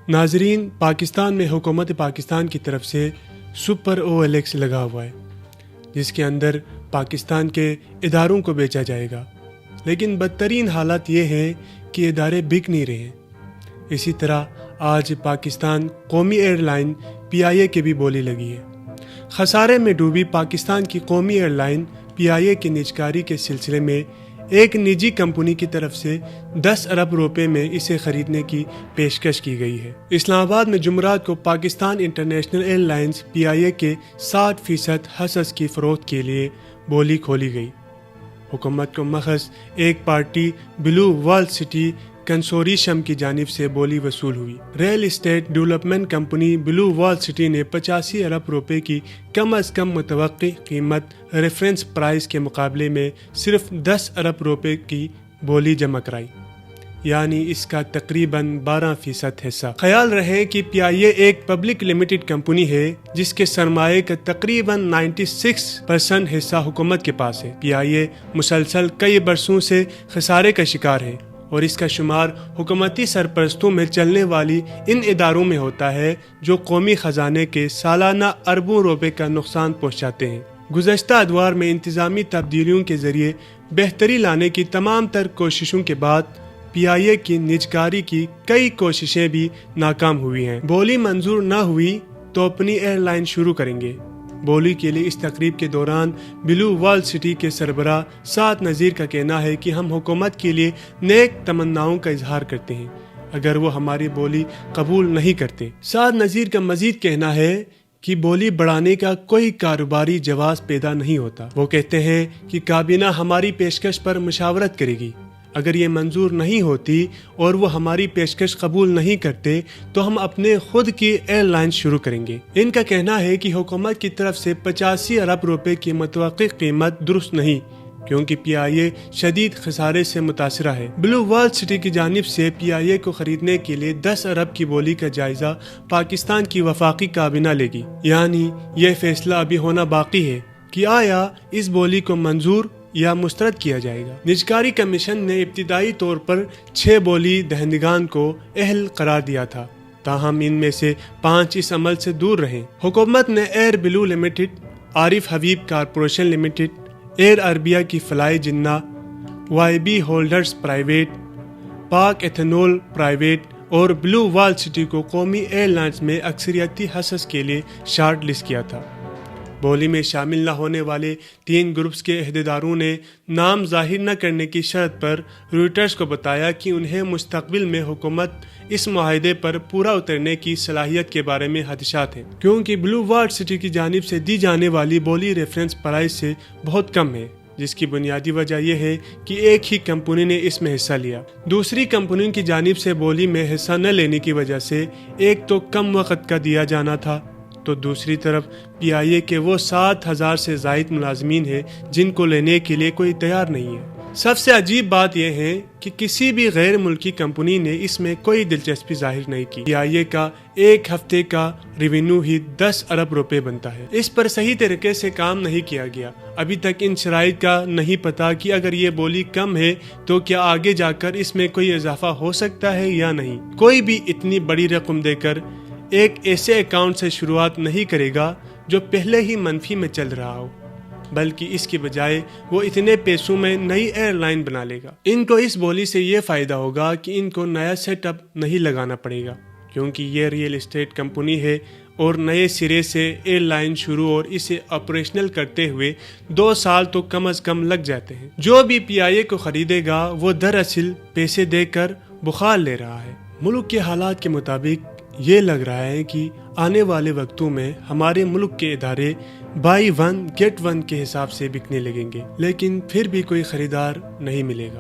ناظرین، پاکستان میں حکومت پاکستان کی طرف سے سپر OLX لگا ہوا ہے جس کے اندر پاکستان کے اداروں کو بیچا جائے گا، لیکن بدترین حالت یہ ہے کہ ادارے بک نہیں رہے ہیں۔ اسی طرح آج پاکستان قومی ایئر لائن PIA کی بھی بولی لگی ہے۔ خسارے میں ڈوبی پاکستان کی قومی ایئر لائن PIA کی نجکاری کے سلسلے میں ایک نجی کمپنی کی طرف سے 10 ارب روپے میں اسے خریدنے کی پیشکش کی گئی ہے۔ اسلام آباد میں جمعرات کو Pakistan international air lines PIA کے 60% حصص کی فروخت کے لیے بولی کھولی گئی۔ حکومت کو محض ایک پارٹی بلو وال سٹی کنسورشیم کی جانب سے بولی وصول ہوئی۔ ریل اسٹیٹ ڈیولپمنٹ کمپنی بلو وال سٹی نے 85 ارب روپے کی کم از کم متوقع قیمت ریفرنس پرائز کے مقابلے میں صرف 10 ارب روپے کی بولی جمع کرائی، یعنی اس کا تقریباً 12% حصہ۔ خیال رہے کہ PIA ایک پبلک لمیٹڈ کمپنی ہے جس کے سرمایہ کا تقریباً 96% حصہ حکومت کے پاس ہے۔ PIA مسلسل کئی برسوں سے خسارے کا شکار ہے اور اس کا شمار حکومتی سرپرستوں میں چلنے والی ان اداروں میں ہوتا ہے جو قومی خزانے کے سالانہ اربوں روپے کا نقصان پہنچاتے ہیں۔ گزشتہ ادوار میں انتظامی تبدیلیوں کے ذریعے بہتری لانے کی تمام تر کوششوں کے بعد PIA کی نجکاری کی کئی کوششیں بھی ناکام ہوئی ہیں۔ بولی منظور نہ ہوئی تو اپنی ایئر لائن شروع کریں گے۔ بولی کے لیے اس تقریب کے دوران بلو وال سٹی کے سربراہ سعد نذیر کا کہنا ہے کہ ہم حکومت کے لیے نیک تمناؤں کا اظہار کرتے ہیں اگر وہ ہماری بولی قبول نہیں کرتے۔ سعد نذیر کا مزید کہنا ہے کہ بولی بڑھانے کا کوئی کاروباری جواز پیدا نہیں ہوتا۔ وہ کہتے ہیں کہ کابینہ ہماری پیشکش پر مشاورت کرے گی، اگر یہ منظور نہیں ہوتی اور وہ ہماری پیشکش قبول نہیں کرتے تو ہم اپنے خود کی ایئر لائن شروع کریں گے۔ ان کا کہنا ہے کہ حکومت کی طرف سے 85 ارب روپے کی متوقع قیمت درست نہیں کیونکہ PIA شدید خسارے سے متاثرہ ہے۔ بلو وال سٹی کی جانب سے PIA کو خریدنے کے لیے 10 ارب کی بولی کا جائزہ پاکستان کی وفاقی کابینہ لے گی، یعنی یہ فیصلہ ابھی ہونا باقی ہے کہ آیا اس بولی کو منظور یا مسترد کیا جائے گا۔ نجکاری کمیشن نے ابتدائی طور پر 6 بولی دہندگان کو اہل قرار دیا تھا، تاہم ان میں سے 5 اس عمل سے دور رہیں۔ حکومت نے ایئر بلو لمیٹڈ، عارف حبیب کارپوریشن لمیٹڈ، ایئر عربیہ کی فلائی جنہ، YB ہولڈرز پرائیویٹ، پاک ایتھنول پرائیویٹ اور بلو وال سٹی کو قومی ایئر لائنز میں اکثریتی حصص کے لیے شارٹ لسٹ کیا تھا۔ بولی میں شامل نہ ہونے والے 3 گروپس کے عہدیداروں نے نام ظاہر نہ کرنے کی شرط پر رویٹرز کو بتایا کہ انہیں مستقبل میں حکومت اس معاہدے پر پورا اترنے کی صلاحیت کے بارے میں خدشات ہیں، کیونکہ بلو وال سٹی کی جانب سے دی جانے والی بولی ریفرنس پرائز سے بہت کم ہے، جس کی بنیادی وجہ یہ ہے کہ ایک ہی کمپنی نے اس میں حصہ لیا۔ دوسری کمپنیوں کی جانب سے بولی میں حصہ نہ لینے کی وجہ سے ایک تو کم وقت کا دیا جانا تھا، تو دوسری طرف PIA کے وہ 7,000 سے زائد ملازمین ہیں جن کو لینے کے لیے کوئی تیار نہیں ہے۔ سب سے عجیب بات یہ ہے کہ کسی بھی غیر ملکی کمپنی نے اس میں کوئی دلچسپی ظاہر نہیں کی۔ PIA کا ایک ہفتے کا ریونیو ہی 10 ارب روپے بنتا ہے۔ اس پر صحیح طریقے سے کام نہیں کیا گیا۔ ابھی تک ان شرائط کا نہیں پتا کہ اگر یہ بولی کم ہے تو کیا آگے جا کر اس میں کوئی اضافہ ہو سکتا ہے یا نہیں۔ کوئی بھی اتنی بڑی رقم دے کر ایک ایسے اکاؤنٹ سے شروعات نہیں کرے گا جو پہلے ہی منفی میں چل رہا ہو، بلکہ اس کے بجائے وہ اتنے پیسوں میں نئی ایئر لائن بنا لے گا۔ ان کو اس بولی سے یہ فائدہ ہوگا کہ ان کو نیا سیٹ اپ نہیں لگانا پڑے گا، کیونکہ یہ ریل اسٹیٹ کمپنی ہے اور نئے سرے سے ایئر لائن شروع اور اسے آپریشنل کرتے ہوئے 2 سال تو کم از کم لگ جاتے ہیں۔ جو بھی PIA کو خریدے گا وہ دراصل پیسے دے کر بخار لے رہا ہے۔ ملک کے حالات کے مطابق یہ لگ رہا ہے کہ آنے والے وقتوں میں ہمارے ملک کے ادارے بائی ون گیٹ ون کے حساب سے بکنے لگیں گے، لیکن پھر بھی کوئی خریدار نہیں ملے گا۔